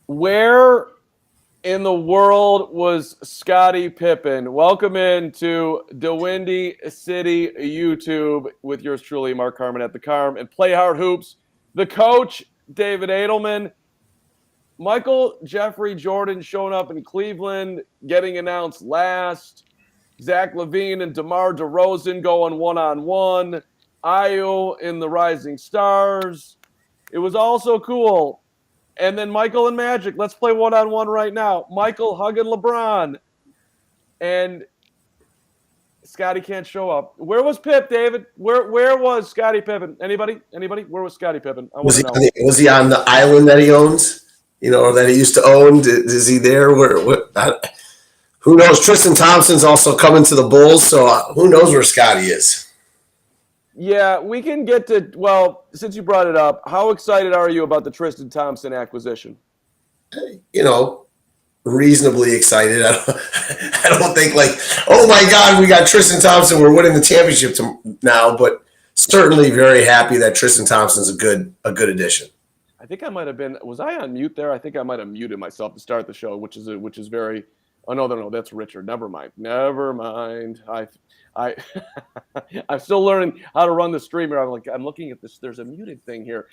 Where in the world was Scottie Pippen? Welcome into the Windy City YouTube with yours truly, Mark Carmen at the Carm, and Play Hard Hoops. The coach, David Edelman. Michael Jeffrey Jordan showing up in Cleveland, getting announced last. Zach LaVine and DeMar DeRozan going one-on-one. Ayo in the Rising Stars. It was also cool. And then Michael and Magic. Let's play one-on-one right now. Michael hugging LeBron. And Scottie can't show up. Where was Pip, David? Where was Scottie Pippen? Anybody? Where was Scottie Pippen? I want to know. Was he on the island that he owns? Or that he used to own? Is he there? Who knows? Tristan Thompson's also coming to the Bulls, so who knows where Scottie is? Yeah, we can get to, well, since you brought it up, how excited are you about the Tristan Thompson acquisition? Reasonably excited. I don't think oh my God, we got Tristan Thompson, we're winning the championship now, but certainly very happy that Tristan Thompson's a good addition. I think I might have been, was I on mute there? I think I might have muted myself to start the show, which is very, oh no, that's Richard. Never mind. I'm still learning how to run the stream here. I'm looking at this. There's a muted thing here.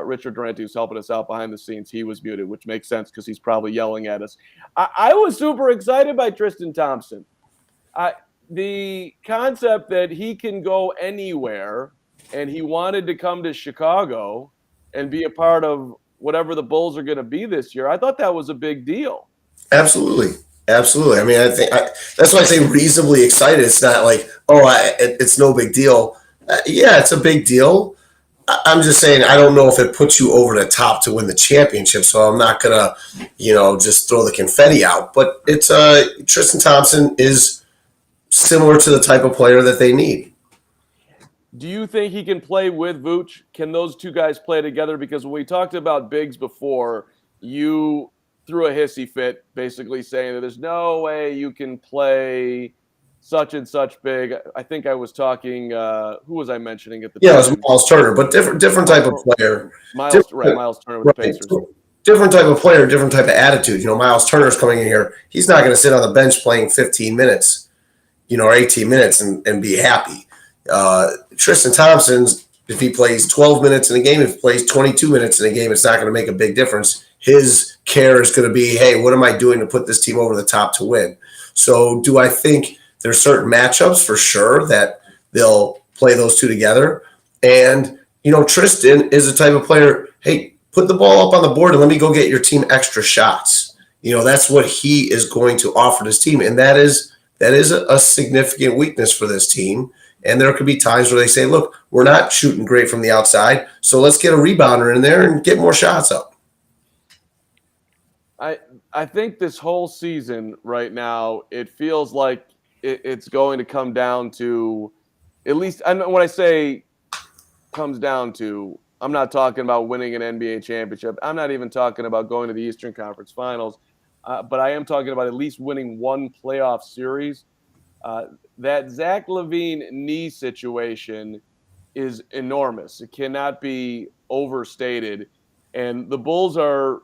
Richard Durant, who's helping us out behind the scenes, he was muted, which makes sense because he's probably yelling at us. I was super excited by Tristan Thompson. The concept that he can go anywhere, and he wanted to come to Chicago and be a part of whatever the Bulls are going to be this year. I thought that was a big deal. Absolutely. I mean, I think that's why I say reasonably excited. It's not like, it's no big deal. Yeah, it's a big deal. I'm just saying I don't know if it puts you over the top to win the championship, so I'm not gonna, just throw the confetti out. But it's Tristan Thompson is similar to the type of player that they need. Do you think he can play with Vooch? Can those two guys play together? Because when we talked about bigs before, you threw a hissy fit, basically saying that there's no way you can play such and such big. I think I was talking. Who was I mentioning at the time? Yeah, it was Miles Turner, but different type of player. Miles Turner with the Pacers. Different type of player, different type of attitude. Miles Turner's coming in here. He's not going to sit on the bench playing 15 minutes, or 18 minutes and be happy. Tristan Thompson's, if he plays 12 minutes in a game, if he plays 22 minutes in a game, it's not going to make a big difference. His care is going to be, hey, what am I doing to put this team over the top to win? So do I think there's certain matchups for sure that they'll play those two together? And, Tristan is a type of player, hey, put the ball up on the board and let me go get your team extra shots. That's what he is going to offer this team. And that is a significant weakness for this team. And there could be times where they say, look, we're not shooting great from the outside, so let's get a rebounder in there and get more shots up. I think this whole season right now, it feels like it's going to come down to, at least when I say comes down to, I'm not talking about winning an NBA championship. I'm not even talking about going to the Eastern Conference Finals. But I am talking about at least winning one playoff series. That Zach LaVine knee situation is enormous. It cannot be overstated. And the Bulls are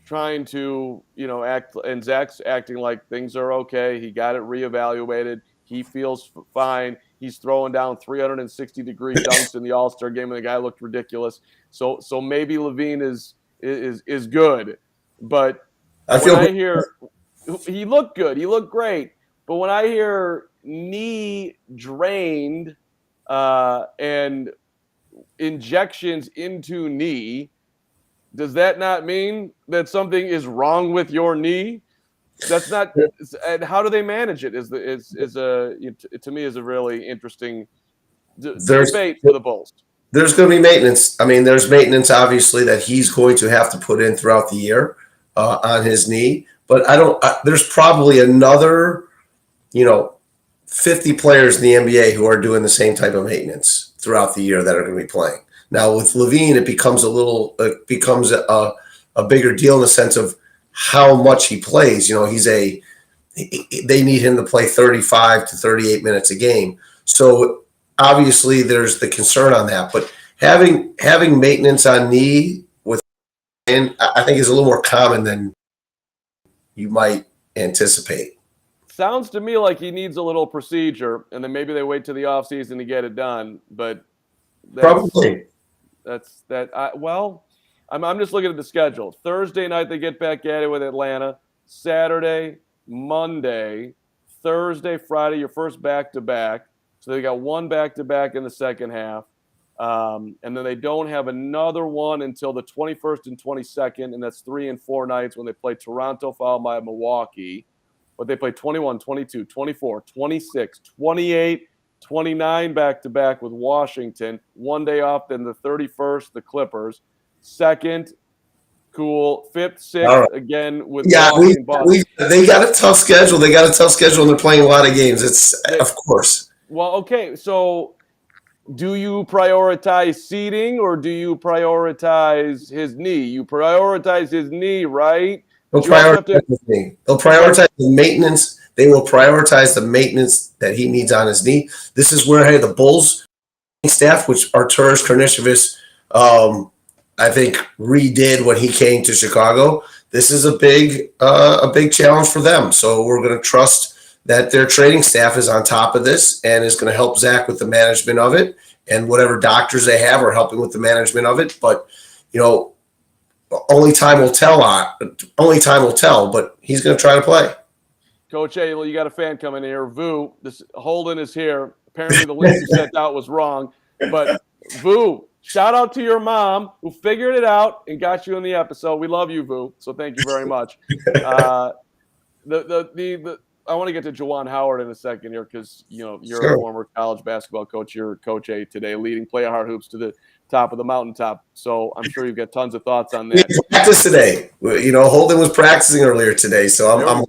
trying to, act, and Zach's acting like things are okay. He got it reevaluated. He feels fine. He's throwing down 360-degree dunks in the All-Star game, and the guy looked ridiculous. So maybe LaVine is good. But I hear he looked good. He looked great. But when I hear knee drained and injections into knee, does that not mean that something is wrong with your knee? That's not. And how do they manage it? To me is a really interesting debate for the Bulls. There's going to be maintenance. I mean, there's maintenance obviously that he's going to have to put in throughout the year on his knee. But there's probably another, 50 players in the NBA who are doing the same type of maintenance throughout the year that are going to be playing. Now with LaVine, it becomes a bigger deal in the sense of how much he plays. They need him to play 35 to 38 minutes a game. So obviously there's the concern on that, but having maintenance on knee I think is a little more common than you might anticipate. Sounds to me like he needs a little procedure, and then maybe they wait to the offseason to get it done. But Probably. well, I'm just looking at the schedule. Thursday night they get back at it with Atlanta. Saturday, Monday, Thursday, Friday, your first back-to-back. So they got one back-to-back in the second half. And then they don't have another one until the 21st and 22nd, and that's 3 and 4 nights when they play Toronto, followed by Milwaukee. But they play 21, 22, 24, 26, 28, 29 back-to-back with Washington. One day off, then the 31st, the Clippers. Second, cool. Fifth, sixth, Right. again with Yeah, Boston. they got a tough schedule. They got a tough schedule, and they're playing a lot of games. Of course. Well, okay, so do you prioritize seeding or do you prioritize his knee? You prioritize his knee, right? They'll prioritize his knee. They'll prioritize the maintenance. They will prioritize the maintenance that he needs on his knee. This is where, hey, the Bulls staff, which Arturas Karnisovas, I think, redid when he came to Chicago. This is a big challenge for them. So we're going to trust that their training staff is on top of this and is going to help Zach with the management of it, and whatever doctors they have are helping with the management of it. But, only time will tell. But he's going to try to play. Coach A, you got a fan coming here. Vu, Holden is here. Apparently the link you sent out was wrong. But Vu, shout out to your mom who figured it out and got you in the episode. We love you, Vu. So thank you very much. I want to get to Juwan Howard in a second here because you're Sure. a former college basketball coach. You're Coach A today, leading Play Hard Hoops to the top of the mountaintop. So I'm sure you've got tons of thoughts on that. We practiced today. Holden was practicing earlier today, so I'm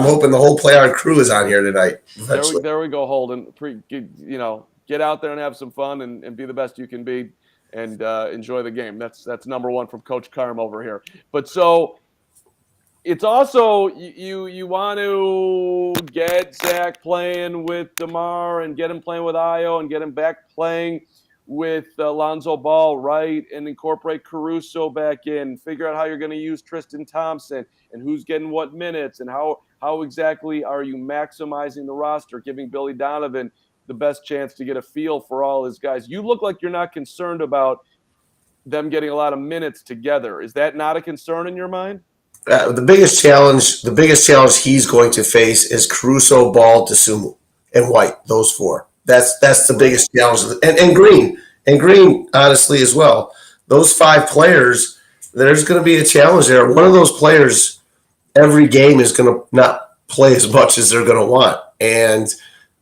hoping the whole Play Hard crew is on here tonight. There we go, Holden. Get out there and have some fun and be the best you can be and enjoy the game. That's number one from Coach Carm over here. But so it's also you want to get Zach playing with DeMar and get him playing with Io and get him back playing with Lonzo Ball, right? And incorporate Caruso back in. Figure out how you're going to use Tristan Thompson and who's getting what minutes and how exactly are you maximizing the roster, giving Billy Donovan the best chance to get a feel for all his guys. You look like you're not concerned about them getting a lot of minutes together. Is that not a concern in your mind? The biggest challenge he's going to face is Caruso, Ball, Dosunmo, and White. Those four. That's the biggest challenge, and Green honestly as well. Those 5 players, there's going to be a challenge there. One of those players, every game is going to not play as much as they're going to want, and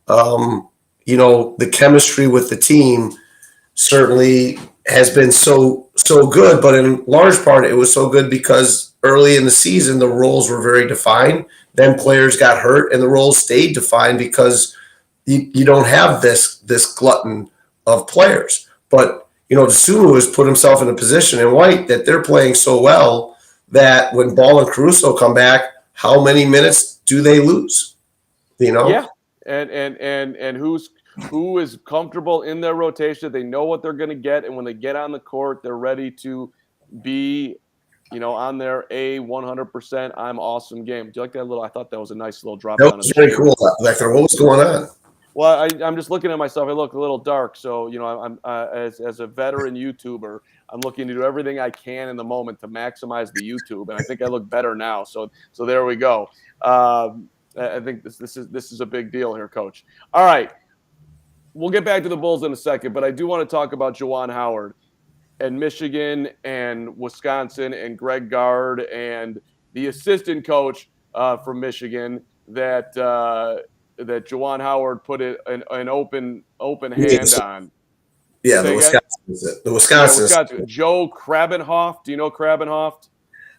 the chemistry with the team certainly has been so good, but in large part it was so good because early in the season the roles were very defined. Then players got hurt and the roles stayed defined because you don't have this glutton of players. But Dosunmu has put himself in a position in White that they're playing so well that when Ball and Caruso come back, how many minutes do they lose? Yeah, and who is comfortable in their rotation? They know what they're going to get, and when they get on the court, they're ready to be, on their 100%. I'm awesome game. Do you like that little? I thought that was a nice little drop. That was very cool. What was going on? Well, I'm just looking at myself. I look a little dark, so I'm as a veteran YouTuber, I'm looking to do everything I can in the moment to maximize the YouTube, and I think I look better now. So there we go. I think this is a big deal here, Coach. All right, we'll get back to the Bulls in a second, but I do want to talk about Juwan Howard and Michigan and Wisconsin and Greg Gard and the assistant coach from Michigan that Juwan Howard put an open hand on. Yeah, the Wisconsin. Joe Krabenhoft. Do you know Krabenhoft?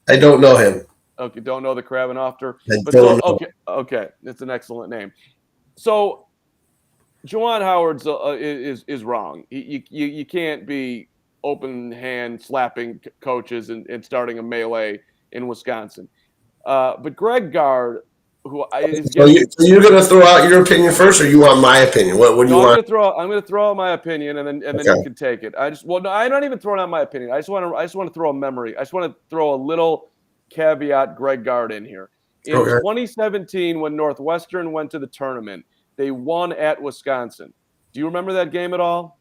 I don't know him. Okay, don't know the Krabenhofter. Okay, it's an excellent name. So Juwan Howard is wrong. You can't be open hand slapping coaches and starting a melee in Wisconsin. But Greg Gard who is So, getting. you're going to throw out your opinion first, or you want my opinion? What do you No, want? I'm gonna throw out my opinion, and then Okay. you can take it. No, I'm not even throwing out my opinion. I just want to throw a memory. I just want to throw a little caveat Greg Gard in here. In Okay. 2017, when Northwestern went to the tournament, they won at Wisconsin. Do you remember that game at all?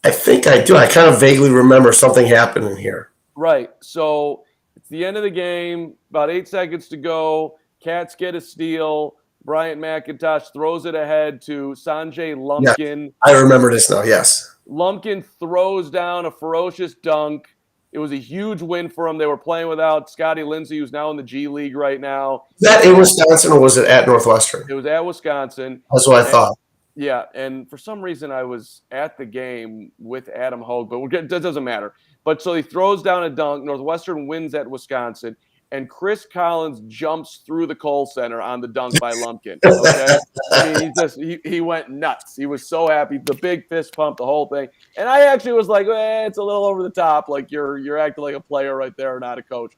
I think I do. I kind of vaguely remember something happening here. Right. So it's the end of the game, about 8 seconds to go. Cats get a steal. Bryant McIntosh throws it ahead to Sanjay Yeah, Lumpkin. I remember this now. Yes. Lumpkin throws down a ferocious dunk. It was a huge win for them. They were playing without Scottie Lindsey, who's now in the G League right now. Is that in Wisconsin, or was it at Northwestern? It was at Wisconsin. That's what I thought. Yeah, and for some reason I was at the game with Adam Hogue, but that doesn't matter. But so he throws down a dunk. Northwestern wins at Wisconsin, and Chris Collins jumps through the Kohl Center on the dunk by Lumpkin. Okay, I mean he went nuts. He was so happy, the big fist pump, the whole thing. And I actually was like, it's a little over the top. Like you're acting like a player right there, not a coach.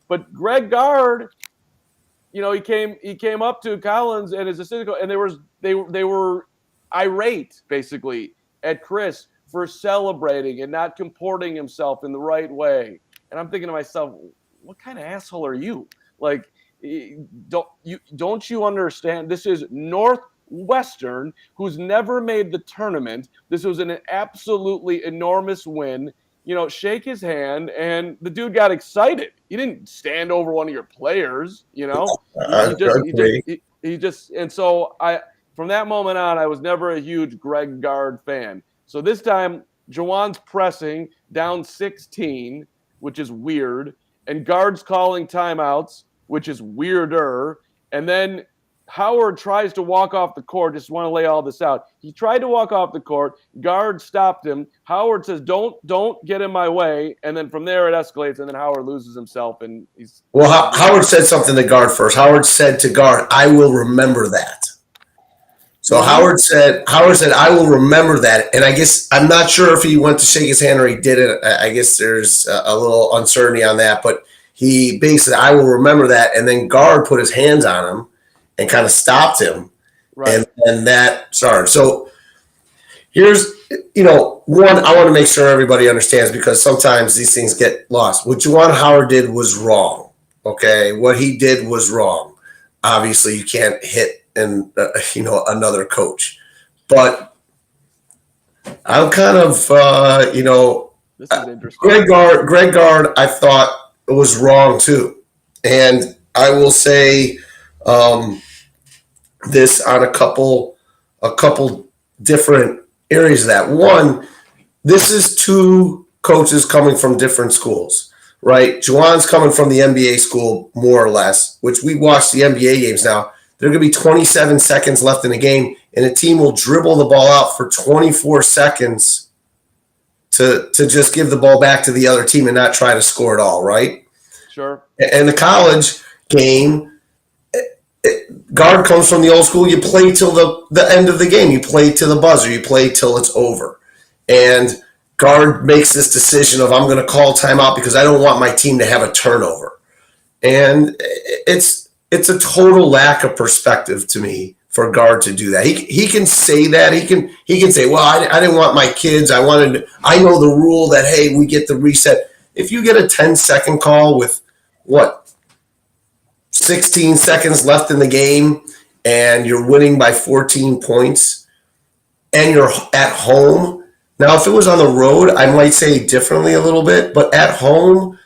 But Greg Gard, he came up to Collins and his assistant coach, and they were irate basically at Chris for celebrating and not comporting himself in the right way. And I'm thinking to myself, what kind of asshole are you? Like, don't you understand? This is Northwestern, who's never made the tournament. This was an absolutely enormous win. Shake his hand, and the dude got excited. He didn't stand over one of your players. He just, and so from that moment on, I was never a huge Greg Gard fan. So this time, Jawan's pressing down 16, which is weird, and Gard's calling timeouts, which is weirder. And then Howard tries to walk off the court. Just want to lay all this out. He tried to walk off the court. Gard stopped him. Howard says, "Don't get in my way." And then from there it escalates, and then Howard loses himself, and he's. Well, Howard said something to Gard first. Howard said to Gard, "I will remember that." So Howard said, "I will remember that." And I guess I'm not sure if he went to shake his hand or he didn't. I guess there's a little uncertainty on that, but he basically said, "I will remember that." And then Gard put his hands on him and kind of stopped him. Right. And that started. So here's, one, I want to make sure everybody understands, because sometimes these things get lost. What Juwan Howard did was wrong. Okay. What he did was wrong. Obviously you can't hit another coach, but I'm kind of, this is interesting. Greg Gard, I thought it was wrong too. And I will say, this on a couple different areas of that. One, this is two coaches coming from different schools, right? Juwan's coming from the NBA school, more or less, which we watch the NBA games now. There are going to be 27 seconds left in the game, and a team will dribble the ball out for 24 seconds to just give the ball back to the other team and not try to score it all, right? Sure. And the college game, Gard comes from the old school. You play till the end of the game. You play to the buzzer. You play till it's over. And Gard makes this decision of, I'm going to call timeout because I don't want my team to have a turnover. And it's a total lack of perspective to me for Gard to do that. He can say that. He can say, well, I didn't want my kids. I know the rule that, hey, we get the reset. If you get a 10-second call with 16 seconds left in the game and you're winning by 14 points and you're at home. Now, if it was on the road, I might say differently a little bit, but at home,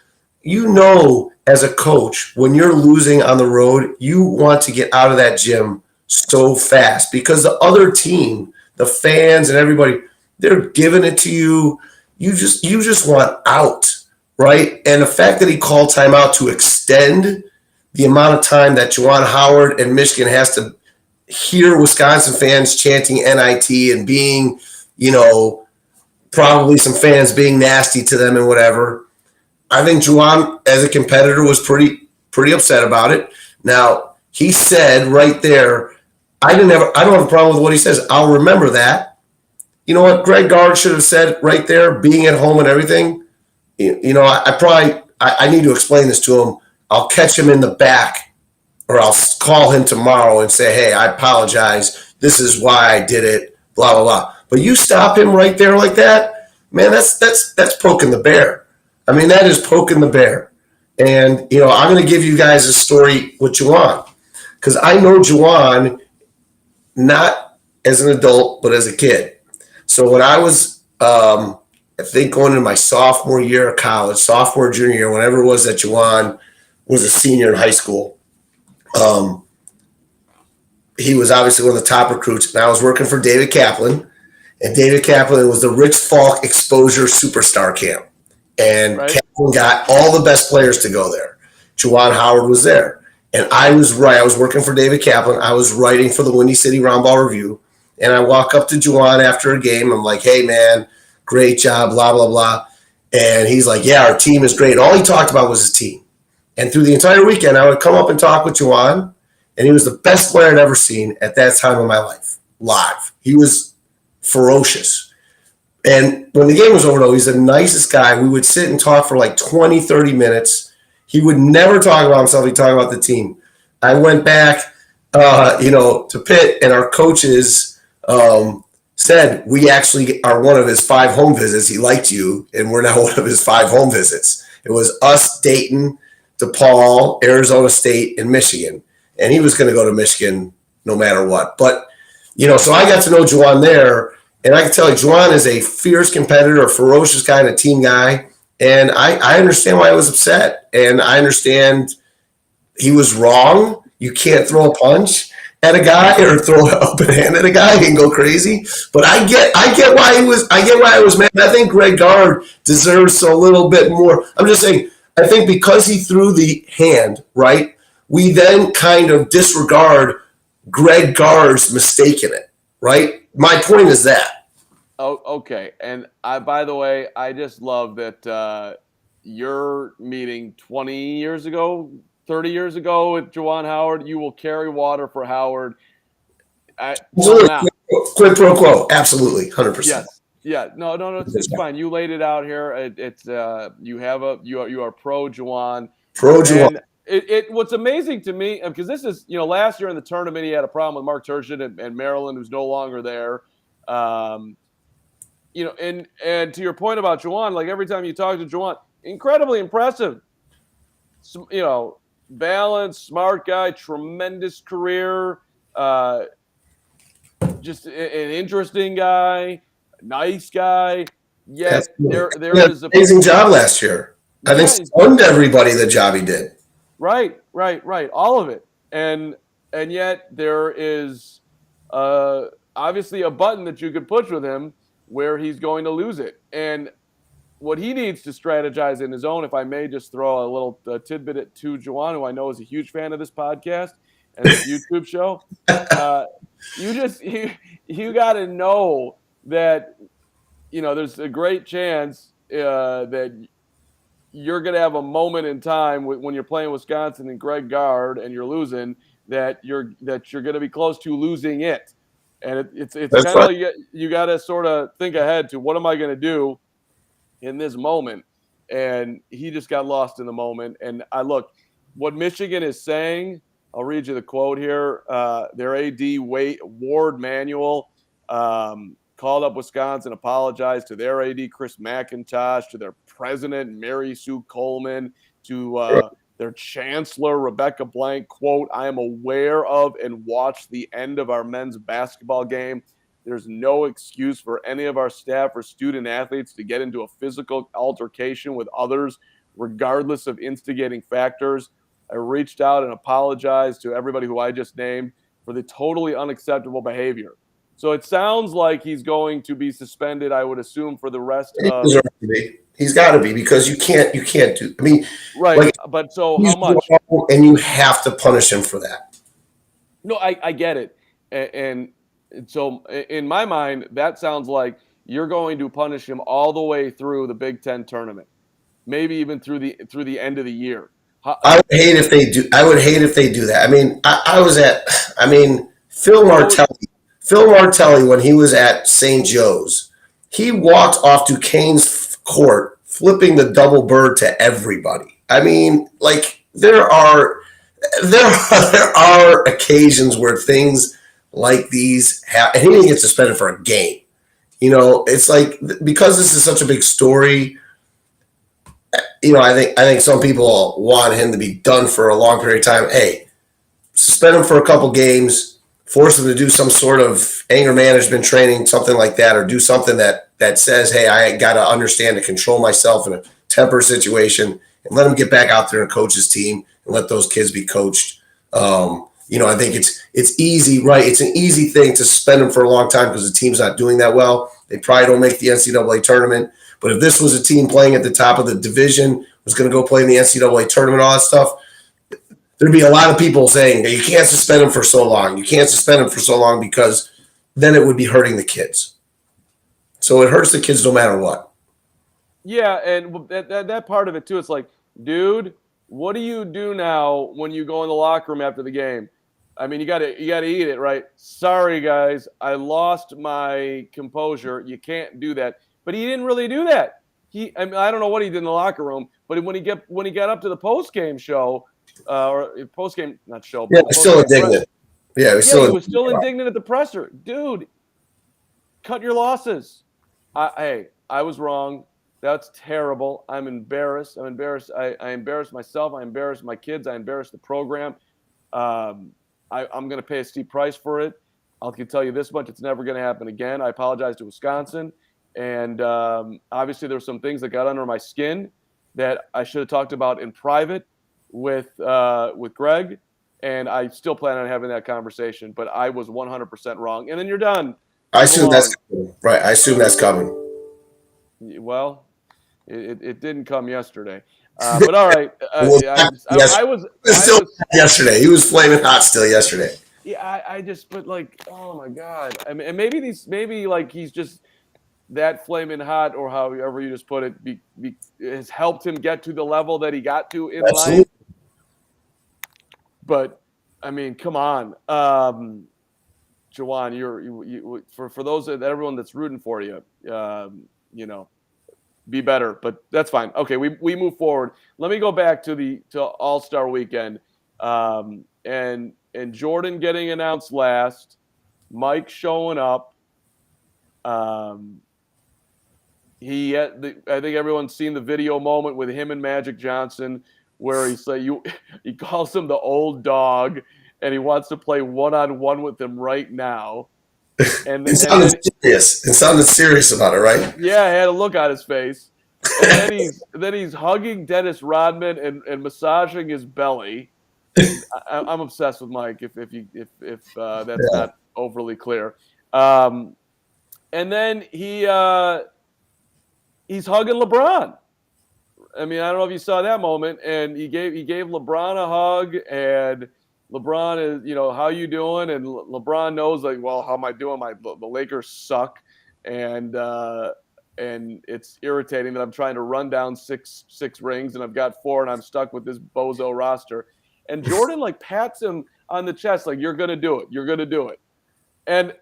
as a coach, when you're losing on the road, you want to get out of that gym so fast, because the other team, the fans and everybody, they're giving it to you. You just want out, right? And the fact that he called timeout to extend the amount of time that Juwan Howard and Michigan has to hear Wisconsin fans chanting NIT and being, probably some fans being nasty to them and whatever. I think Juwan, as a competitor, was pretty upset about it. Now, he said right there, I don't have a problem with what he says. I'll remember that. You know what Greg Gard should have said right there, being at home and everything? I need to explain this to him. I'll catch him in the back or I'll call him tomorrow and say, hey, I apologize. This is why I did it, blah, blah, blah. But you stop him right there like that, man, that's poking the bear. I mean, that is poking the bear. And, I'm going to give you guys a story with Juwan, because I know Juwan not as an adult, but as a kid. So when I was, I think going into my sophomore year of college, sophomore, junior year, whenever it was that Juwan was a senior in high school, he was obviously one of the top recruits, and I was working for David Kaplan, and David Kaplan was the Rich Falk Exposure Superstar Camp, and right. Kaplan got all the best players to go there. Juwan Howard was there, and I was working for David Kaplan. I was writing for the Windy City Roundball Review, and I walk up to Juwan after a game. I'm like, hey, man, great job, blah, blah, blah. And he's like, yeah, our team is great. All he talked about was his team. And through the entire weekend, I would come up and talk with Juwan, and he was the best player I'd ever seen at that time of my life, live. He was ferocious. And when the game was over, though, he's the nicest guy. We would sit and talk for like 20, 30 minutes. He would never talk about himself. He'd talk about the team. I went back, to Pitt, and our coaches said, we actually are one of his 5 home visits. He liked you, and we're now one of his 5 home visits. It was us, Dayton, DePaul, Arizona State, and Michigan. And he was going to go to Michigan no matter what. But, so I got to know Juwan there. And I can tell you, Juwan is a fierce competitor, a ferocious guy, and a team guy. And I understand why I was upset. And I understand he was wrong. You can't throw a punch at a guy or throw up a hand at a guy and go crazy. But I get why I was mad. I think Greg Gard deserves a little bit more. I'm just saying, I think because he threw the hand, right, we then kind of disregard Greg Gard's mistake in it, right? My point is that. Oh, okay. And by the way, I just love that your meeting 20 years ago, 30 years ago with Juwan Howard, you will carry water for Howard. Absolutely. Quid pro quo. Absolutely. 100%. Yes. Yeah. No, it's fine. You laid it out here. You are pro Juwan. Pro Juwan. What's amazing to me, because this is, last year in the tournament, he had a problem with Mark Turgeon and Maryland, who's no longer there. And to your point about Juwan, like every time you talk to Juwan, incredibly impressive. Balanced, smart guy, tremendous career, just an interesting guy, nice guy. Yet there is an amazing job last year. I think stunned everybody the job he did. Right. All of it. And yet there is obviously a button that you could push with him where he's going to lose it. And what he needs to strategize in his own, if I may just throw a little tidbit to Juwan, who I know is a huge fan of this podcast and this YouTube show, you got to know that, there's a great chance that you're going to have a moment in time when you're playing Wisconsin and Greg Gard and you're losing that you're going to be close to losing it. And it's kind of like you got to sort of think ahead to what am I going to do in this moment. And he just got lost in the moment. And what Michigan is saying, I'll read you the quote here. Their AD Ward Manuel called up Wisconsin, apologized to their AD Chris McIntosh, to their president Mary Sue Coleman, to their chancellor Rebecca Blank. Quote, I am aware of and watched the end of our men's basketball game. There's no excuse for any of our staff or student athletes to get into a physical altercation with others, regardless of instigating factors. I reached out and apologized to everybody who I just named for the totally unacceptable behavior. So it sounds like he's going to be suspended, I would assume, for the rest of. He's got to be, because you can't do. I mean, right. But so how much? And you have to punish him for that. No, I get it, and so in my mind, that sounds like you're going to punish him all the way through the Big Ten tournament, maybe even through the end of the year. I would hate if they do. I would hate if they do that. I mean, Phil Martelli, when he was at St. Joe's, he walked off Duquesne's court, flipping the double bird to everybody. I mean, like, there are there are occasions where things like these happen. And he didn't get suspended for a game. It's like, because this is such a big story. I think some people want him to be done for a long period of time. Hey, suspend him for a couple games, force him to do some sort of anger management training, something like that, or do something that says, hey, I got to understand to control myself in a temper situation, and let him get back out there and coach his team and let those kids be coached. I think it's easy, right? It's an easy thing to suspend him for a long time because the team's not doing that well. They probably don't make the NCAA tournament. But if this was a team playing at the top of the division, was going to go play in the NCAA tournament, all that stuff, there'd be a lot of people saying that you can't suspend him for so long. You can't suspend him for so long, because then it would be hurting the kids. So it hurts the kids no matter what. Yeah, and that part of it too. It's like, dude, what do you do now when you go in the locker room after the game? I mean, you gotta eat it, right? Sorry, guys, I lost my composure. You can't do that. But he didn't really do that. I don't know what he did in the locker room, but when he got up to the post game show, or post game, not show, yeah, he's still indignant. He was still indignant at the presser, dude. Cut your losses. I was wrong. That's terrible. I'm embarrassed. I embarrassed myself. I embarrassed my kids. I embarrassed the program. I'm going to pay a steep price for it. I can tell you this much: it's never going to happen again. I apologize to Wisconsin. And obviously, there were some things that got under my skin that I should have talked about in private with Greg. And I still plan on having that conversation. But I was 100% wrong. And then you're done. I assume that's coming. Right. I assume that's coming. Well, it didn't come yesterday. But all right. I was yesterday. He was flaming hot still yesterday. Yeah, I just, but like, oh my God. I mean, and maybe like he's just that flaming hot, or however you just put it, has helped him get to the level that he got to in life. But I mean, come on, Jawan, you for those that everyone that's rooting for you, be better. But that's fine. Okay, we move forward. Let me go back to All-Star Weekend, and Jordan getting announced last, Mike showing up. I think everyone's seen the video moment with him and Magic Johnson where he calls him the old dog, and he wants to play one-on-one with him right now. And it sounded serious about it, right? Yeah, I had a look on his face. And then he's hugging Dennis Rodman and massaging his belly. I'm obsessed with Mike. If that's not overly clear. And then he's hugging LeBron. I mean, I don't know if you saw that moment, and he gave LeBron a hug, and LeBron is, how you doing? And LeBron knows, like, well, how am I doing? The Lakers suck, and it's irritating that I'm trying to run down six rings, and I've got 4, and I'm stuck with this bozo roster. And Jordan like pats him on the chest, like, you're gonna do it, and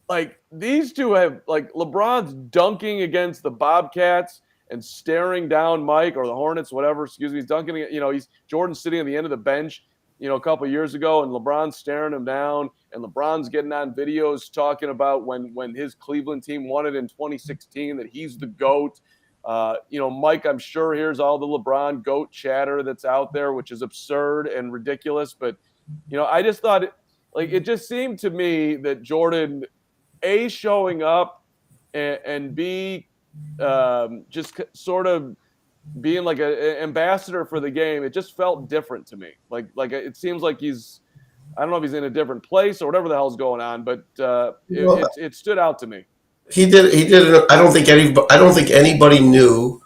like these two have, like, LeBron's dunking against the Bobcats and staring down Mike, or the Hornets, whatever. Excuse me. He's dunking. He's Jordan sitting at the end of the bench, a couple of years ago, and LeBron's staring him down. And LeBron's getting on videos talking about when his Cleveland team won it in 2016, that he's the GOAT. Mike, I'm sure hears all the LeBron GOAT chatter that's out there, which is absurd and ridiculous. But I just thought it just seemed to me that Jordan, A, showing up, and B, just sort of being like an ambassador for the game, it just felt different to me. Like it seems like I don't know if he's in a different place or whatever the hell's going on, but it stood out to me. He did. I don't think anybody knew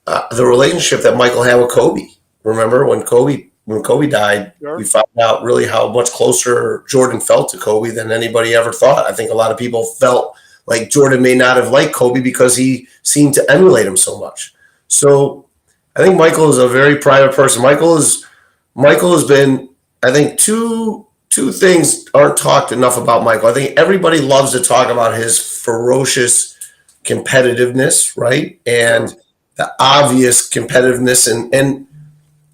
the relationship that Michael had with Kobe. Remember when Kobe died, sure. We found out really how much closer Jordan felt to Kobe than anybody ever thought. I think a lot of people felt like Jordan may not have liked Kobe because he seemed to emulate him so much. So I think Michael is a very private person. Michael has been, I think, two things aren't talked enough about Michael. I think everybody loves to talk about his ferocious competitiveness, right? And the obvious competitiveness. And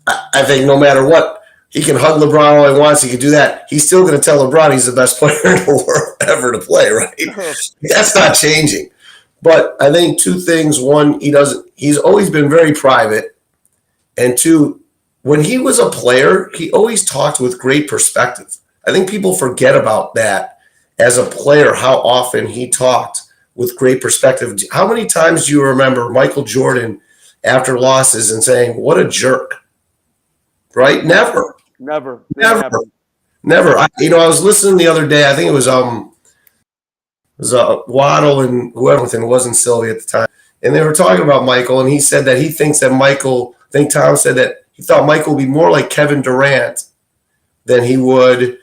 I think no matter what He can hug LeBron all he wants. He can do that. He's still going to tell LeBron he's the best player in the world ever to play, right? That's not changing. But I think two things. One, he's always been very private. And two, when he was a player, he always talked with great perspective. I think people forget about that as a player, how often he talked with great perspective. How many times do you remember Michael Jordan after losses and saying, "What a jerk," right? Never. Never. Never. Never. I was listening the other day. I think it was Waddle and whoever, and it wasn't Sylvia at the time, and they were talking about Michael, and he said that he thinks that Michael. I think Tom said that he thought Michael would be more like Kevin Durant than he would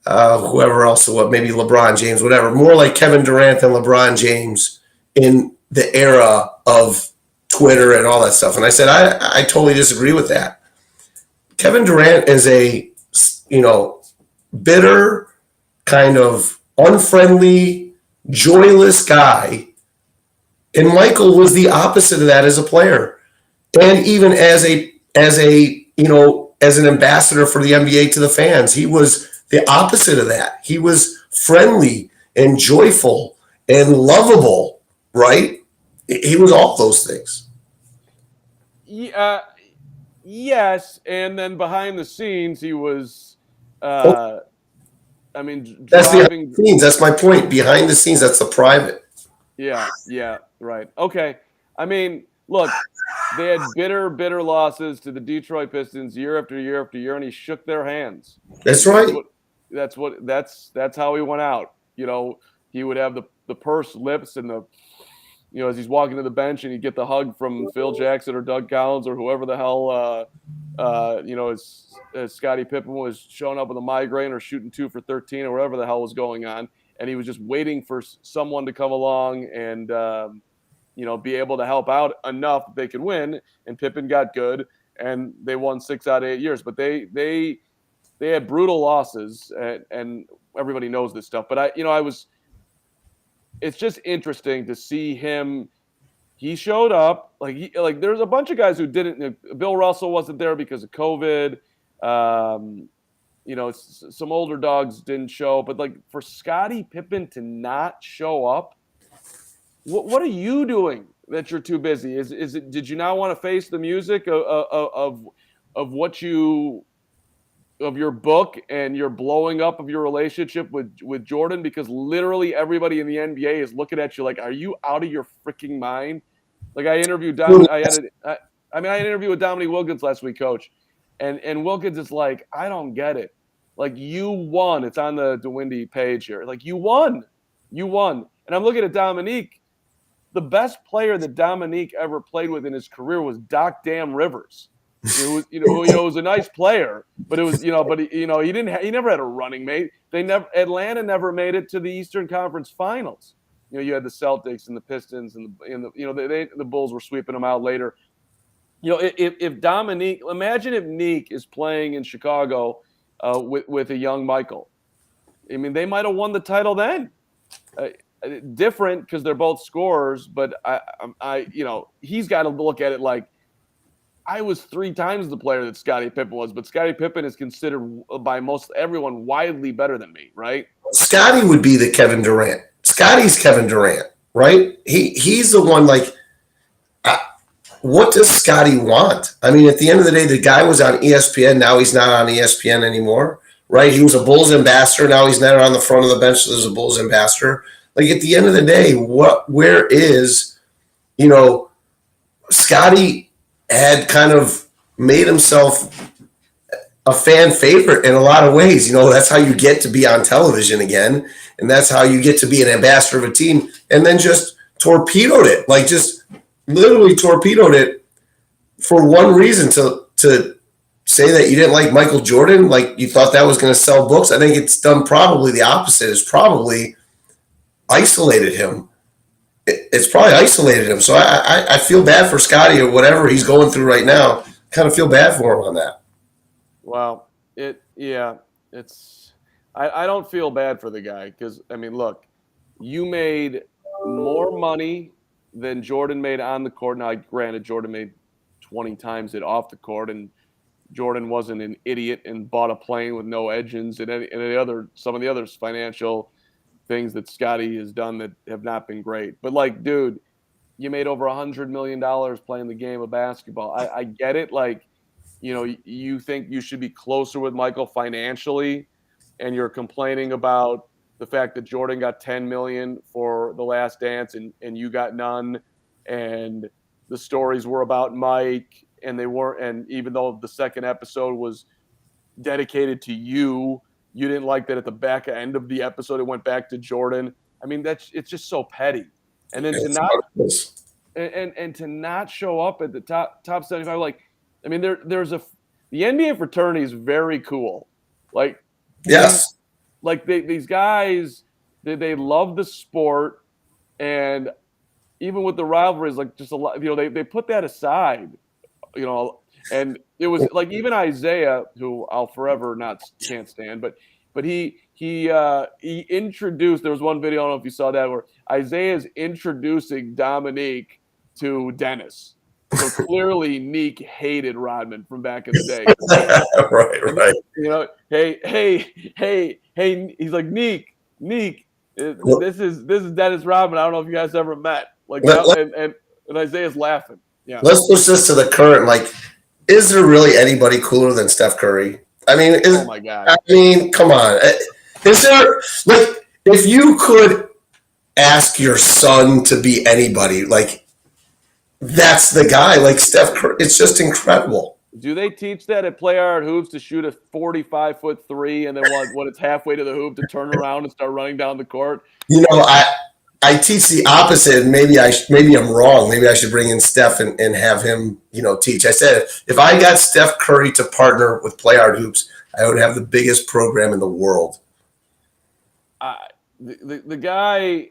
whoever else, maybe LeBron James, whatever, more like Kevin Durant than LeBron James in the era of Twitter and all that stuff. And I said, I totally disagree with that. Kevin Durant is a, bitter, kind of unfriendly, joyless guy. And Michael was the opposite of that as a player. And even as an ambassador for the NBA to the fans, he was the opposite of that. He was friendly and joyful and lovable, right? He was all those things. Yes, and then behind the scenes, he was. That's Driving. the scenes. That's my point. Behind the scenes, that's the private. Yeah, right. Okay. I mean, look, they had bitter losses to the Detroit Pistons year after year after year, and he shook their hands. That's right. That's how he went out. He would have the pursed lips and as he's walking to the bench and he'd get the hug from Phil Jackson or Doug Collins or whoever the hell, as Scottie Pippen was showing up with a migraine or shooting 2 for 13 or whatever the hell was going on. And he was just waiting for someone to come along and, be able to help out enough that they could win. And Pippen got good and they won 6 out of 8 years. But they had brutal losses and everybody knows this stuff. But it's just interesting to see him. He showed up there's a bunch of guys who didn't. Bill Russell wasn't there because of COVID. Some older dogs didn't show, but for Scottie Pippen to not show up, what are you doing that you're too busy? Is it? Did you not want to face the music of what you? Of your book and your blowing up of your relationship with Jordan, because literally everybody in the NBA is looking at you like, are you out of your freaking mind? Like I interviewed I interviewed with Dominique Wilkins last week, coach. And Wilkins is like, I don't get it. Like you won. It's on the DeWindy page here. Like you won. And I'm looking at Dominique. The best player that Dominique ever played with in his career was Doc Dam Rivers. He was a nice player, but it was, he never had a running mate. Atlanta never made it to the Eastern Conference Finals. You had the Celtics and the Pistons and the Bulls were sweeping them out later. If Dominique, imagine if Neek is playing in Chicago with a young Michael. I mean, they might have won the title then. Different because they're both scorers, but he's got to look at it like, I was 3 times the player that Scottie Pippen was, but Scottie Pippen is considered by most everyone widely better than me, right? Scottie would be the Kevin Durant. Scottie's Kevin Durant, right? He's the one what does Scottie want? I mean, at the end of the day, the guy was on ESPN. Now he's not on ESPN anymore, right? He was a Bulls ambassador. Now he's not on the front of the bench as a Bulls ambassador. Like at the end of the day, where is, Scottie had kind of made himself a fan favorite in a lot of ways. That's how you get to be on television again. And that's how you get to be an ambassador of a team, and then just torpedoed it. Like just literally torpedoed it for one reason, to say that you didn't like Michael Jordan. Like you thought that was going to sell books. I think it's done probably the opposite. It's probably isolated him. It's probably isolated him. So I feel bad for Scottie or whatever he's going through right now. Kind of feel bad for him on that. Well, I don't feel bad for the guy because, I mean, look, you made more money than Jordan made on the court. Now, granted, Jordan made 20 times it off the court, and Jordan wasn't an idiot and bought a plane with no engines and some of the other financial things that Scottie has done that have not been great. But like, dude, you made over $100 million playing the game of basketball. I get it. Like, you think you should be closer with Michael financially, and you're complaining about the fact that Jordan got 10 million for The Last Dance and you got none, and the stories were about Mike and they weren't. And even though the second episode was dedicated to you, you didn't like that at the back end of the episode it went back to Jordan. I mean, it's just so petty. And then to not and to not show up at the top 75, like, I mean, the NBA fraternity is very cool. Like, yes, these guys, they love the sport, and even with the rivalries, like, just a lot, they put that aside, and it was like, even Isaiah, who I'll forever can't stand, but he introduced. There was one video, I don't know if you saw that, where Isaiah's introducing Dominique to Dennis. So clearly, Neek hated Rodman from back in the day. right. Hey. He's like, Neek. This is Dennis Rodman. I don't know if you guys ever met. Like, and Isaiah's laughing. Yeah. Let's push this to the current. Like, is there really anybody cooler than Steph Curry? I mean, oh my God. I mean, come on. Is there, like, if you could ask your son to be anybody, like, that's the guy. Like, Steph Curry, it's just incredible. Do they teach that at Play Hard Hoops, to shoot a 45-foot three, and then when it's halfway to the hoop, to turn around and start running down the court? I teach the opposite. Maybe I'm wrong. Maybe I should bring in Steph and have him, teach. I said, if I got Steph Curry to partner with Play Hard Hoops, I would have the biggest program in the world. The guy,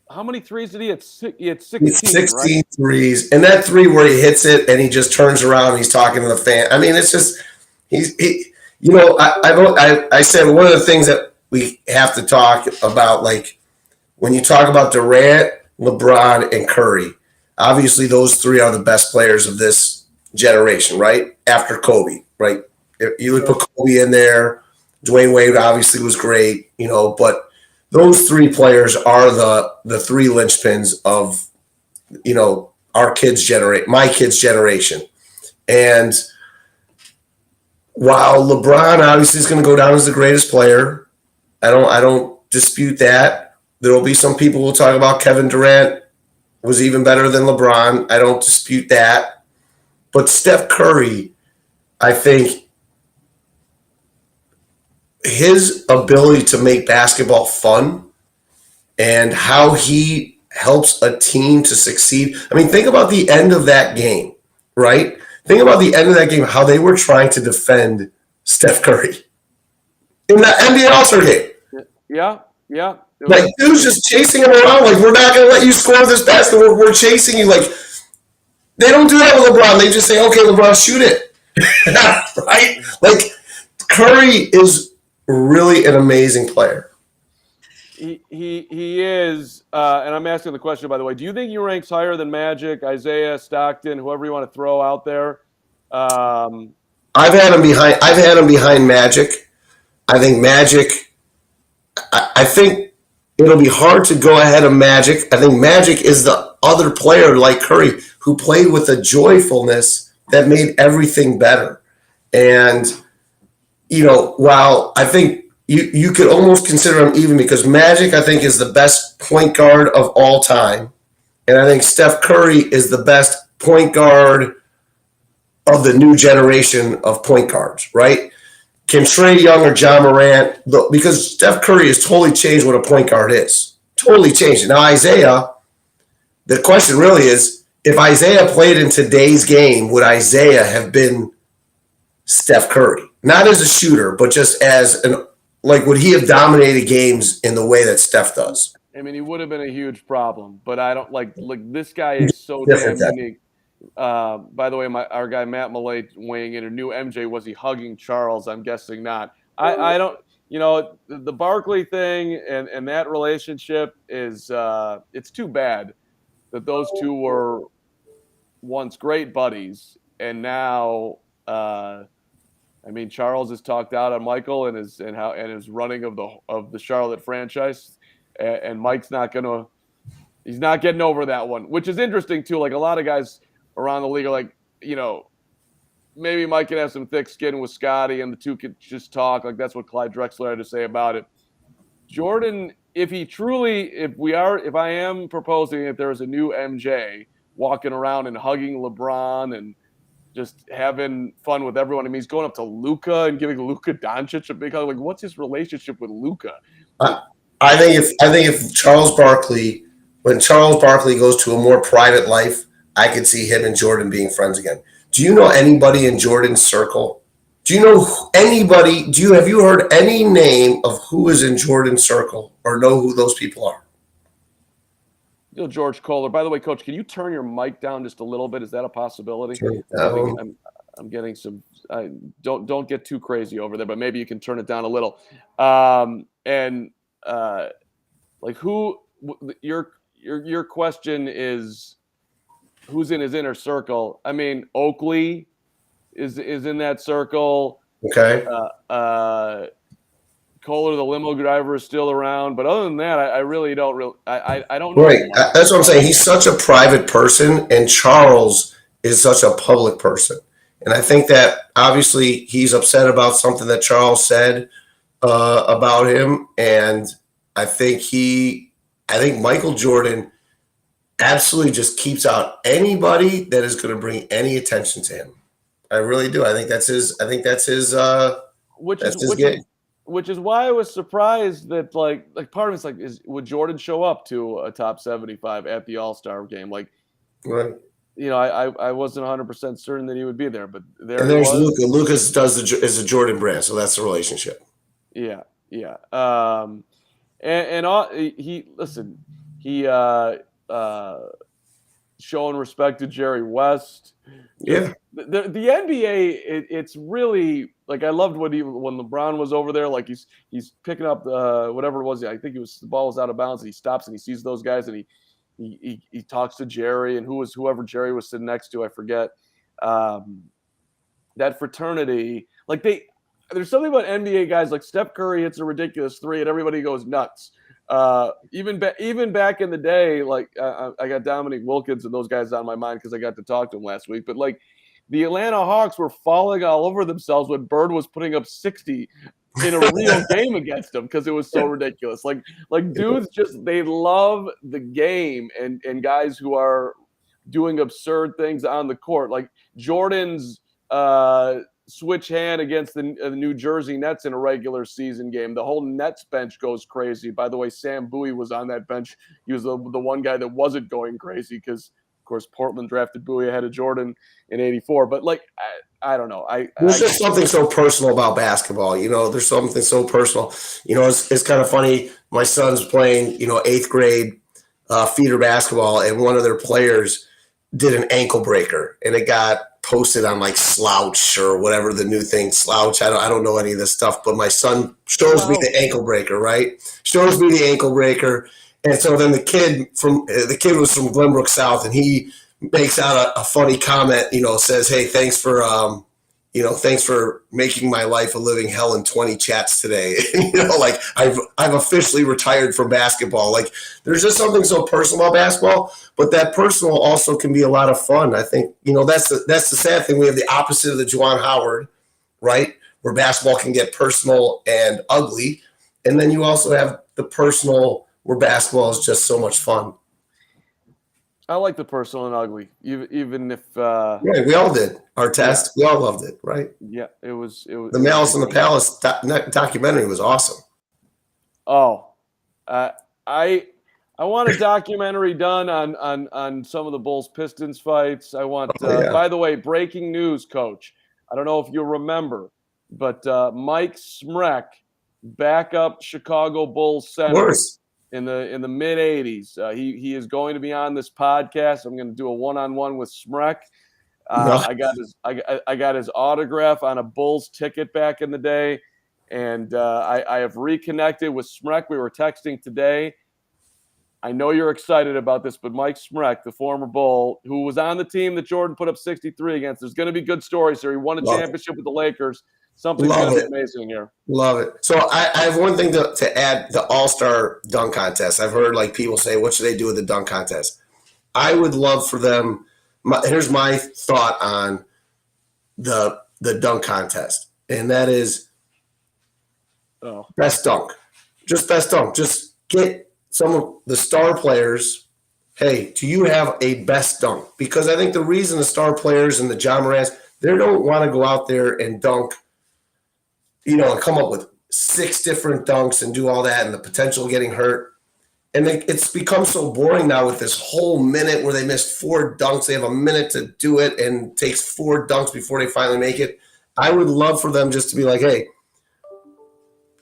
how many threes did he have? He had 16, 16 right? threes. And that three where he hits it and he just turns around and he's talking to the fan. I mean, it's just, I said one of the things that we have to talk about, like, when you talk about Durant, LeBron, and Curry, obviously those three are the best players of this generation, right? After Kobe, right? You would put Kobe in there. Dwayne Wade obviously was great, but those three players are the three linchpins of, my kids' generation. And while LeBron obviously is going to go down as the greatest player, I don't dispute that. There will be some people who will talk about Kevin Durant was even better than LeBron. I don't dispute that. But Steph Curry, I think his ability to make basketball fun and how he helps a team to succeed. I mean, think about the end of that game, right? Think about the end of that game, how they were trying to defend Steph Curry in the NBA All-Star game. Yeah. Like, dude's just chasing him around. Like, we're not going to let you score this basket. We're chasing you. Like, they don't do that with LeBron. They just say, okay, LeBron, shoot it. Right? Like, Curry is really an amazing player. He is, and I'm asking the question, by the way. Do you think he ranks higher than Magic, Isaiah, Stockton, whoever you want to throw out there? I've had him behind Magic. I think Magic. I think it'll be hard to go ahead of Magic. I think Magic is the other player like Curry who played with a joyfulness that made everything better. And, while I think you could almost consider him even, because Magic, I think, is the best point guard of all time. And I think Steph Curry is the best point guard of the new generation of point guards, right? Can Trae Young or John Morant, because Steph Curry has totally changed what a point guard is. Totally changed it. Now, Isaiah, the question really is, if Isaiah played in today's game, would Isaiah have been Steph Curry? Not as a shooter, but just as would he have dominated games in the way that Steph does? I mean, he would have been a huge problem, but I don't like this guy is so damn unique. By the way, our guy Matt Malay weighing in, or new MJ, was he hugging Charles? I'm guessing not. I don't, the Barkley thing and that relationship is it's too bad that those two were once great buddies and now I mean, Charles has talked out on Michael and his running of the Charlotte franchise, and Mike's he's not getting over that one, which is interesting too. Like a lot of guys around the league are like, maybe Mike can have some thick skin with Scottie, and the two could just talk. Like that's what Clyde Drexler had to say about it. Jordan, if I am proposing if there is a new MJ walking around and hugging LeBron and just having fun with everyone. I mean, he's going up to Luka and giving Luka Doncic a big hug. Like, what's his relationship with Luka? Like, I think if when Charles Barkley goes to a more private life, I could see him and Jordan being friends again. Do you know anybody in Jordan's circle? Do you know anybody? Have you heard any name of who is in Jordan's circle or know who those people are? George Kohler. By the way, Coach, can you turn your mic down just a little bit? Is that a possibility? I'm getting some. Don't get too crazy over there, but maybe you can turn it down a little. Like who? Your question is, who's in his inner circle? I mean, Oakley is in that circle. Okay. Kohler, the limo driver, is still around, but other than that, I really don't. I don't know. Right, that's what I'm saying. He's such a private person, and Charles is such a public person. And I think that obviously he's upset about something that Charles said about him, and I think Michael Jordan absolutely just keeps out anybody that is going to bring any attention to him. I really do. I think that's his. Which is why I was surprised that like part of it's like, would Jordan show up to a top 75 at the All-Star game? Like, right. I wasn't 100% certain that he would be there, but there's Luka. Lucas is a Jordan brand, so that's the relationship. Yeah. He showing respect to Jerry West. Yeah. The NBA, it's really like I loved when LeBron was over there. Like he's picking up whatever it was. I think the ball was out of bounds, and he stops and he sees those guys, and he talks to Jerry and whoever Jerry was sitting next to. I forget. That fraternity, like there's something about NBA guys like Steph Curry hits a ridiculous three and everybody goes nuts. Even back in the day, like I got Dominique Wilkins and those guys on my mind because I got to talk to them last week. But like the Atlanta Hawks were falling all over themselves when Bird was putting up 60 in a real game against them because it was so ridiculous. Like dudes they love the game and guys who are doing absurd things on the court. Like Jordan's switch hand against the New Jersey Nets in a regular season game. The whole Nets bench goes crazy. By the way, Sam Bowie was on that bench. He was the one guy that wasn't going crazy because, of course, Portland drafted Bowie ahead of Jordan in '84. But like, I don't know. There's just something so personal about basketball. There's something so personal. It's kind of funny. My son's playing, 8th grade feeder basketball, and one of their players did an ankle breaker, and it got posted on like Slouch or whatever the new thing, Slouch. I don't know any of this stuff, but my son shows me the ankle breaker, right? Shows me the ankle breaker. And so then the kid was from Glenbrook South, and he makes out a funny comment, says, "Hey, thanks for making my life a living hell in 20 chats today." Like I've officially retired from basketball. Like there's just something so personal about basketball, but that personal also can be a lot of fun. I think, that's the sad thing. We have the opposite of the Juwan Howard, right? Where basketball can get personal and ugly. And then you also have the personal where basketball is just so much fun. I like the personal and ugly, even if yeah, we all did our test. Yeah. We all loved it, right? Yeah, it was the Malice in the Palace documentary was awesome. Oh, I want a documentary done on some of the Bulls Pistons fights. I want. By the way, breaking news, Coach. I don't know if you remember, but Mike Smrek, backup Chicago Bulls center. In the mid 80s, he is going to be on this podcast. I'm going to do a one-on-one with Smrek. I got his autograph on a Bulls ticket back in the day, and I have reconnected with Smrek. We were texting today. I know you're excited about this, but Mike Smrek, the former Bull, who was on the team that Jordan put up 63 against, there's going to be good stories here. He won a championship with the Lakers. Something's going to be amazing here. Love it. So I have one thing to add: the All-Star dunk contest. I've heard like people say, "What should they do with the dunk contest?" I would love for them. Here's my thought on the dunk contest, and that is best dunk. Just best dunk. Just get some of the star players. Hey, do you have a best dunk? Because I think the reason the star players and the John Morants, they don't want to go out there and dunk, and come up with 6 different dunks and do all that, and the potential of getting hurt. And it's become so boring now with this whole minute where they missed 4 dunks. They have a minute to do it and it takes 4 dunks before they finally make it. I would love for them just to be like, hey,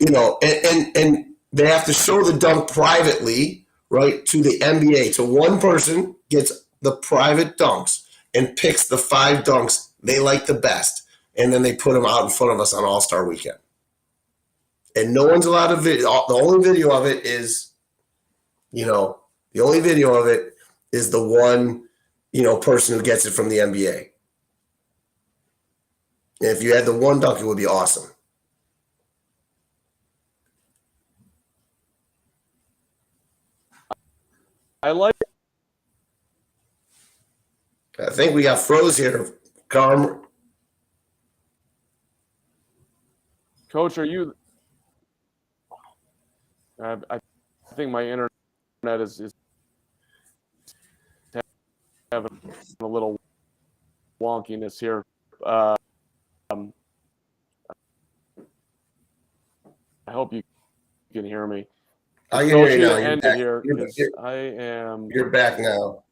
and they have to show the dunk privately, right, to the NBA. So one person gets the private dunks and picks the 5 dunks they like the best. And then they put them out in front of us on All-Star Weekend. And no one's allowed to video. The only video of it is, the one, person who gets it from the NBA. And if you had the one dunk, it would be awesome. I think we got froze here, Carm. Coach, are you? I think my internet is having a little wonkiness here. I hope you can hear me. I can hear you now. You're back now.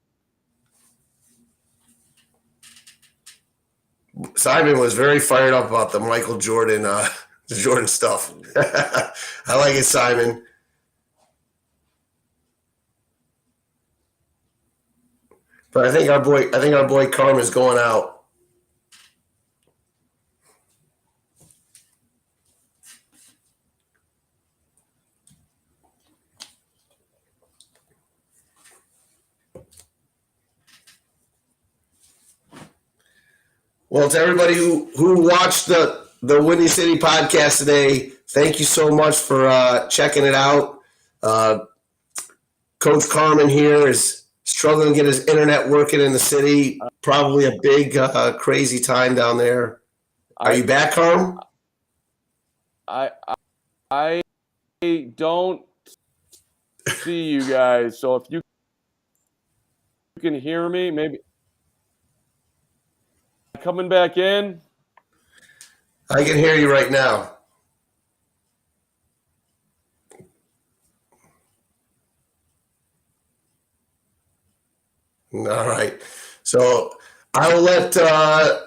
Simon was very fired up about the Michael Jordan, the Jordan stuff. I like it, Simon. But I think our boy Carm is going out. Well, to everybody who watched the Windy City podcast today, thank you so much for checking it out. Coach Carmen here is struggling to get his internet working in the city. Probably a big, crazy time down there. Are you back, Carm? I don't see you guys. So if you can hear me, maybe coming back in. I can hear you right now. All right. So I will let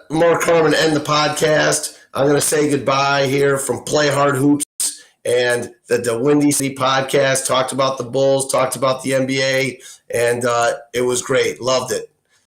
Mark Carmen end the podcast. I'm going to say goodbye here from Play Hard Hoops and the Windy City podcast. Talked about the Bulls, talked about the NBA, and it was great. Loved it.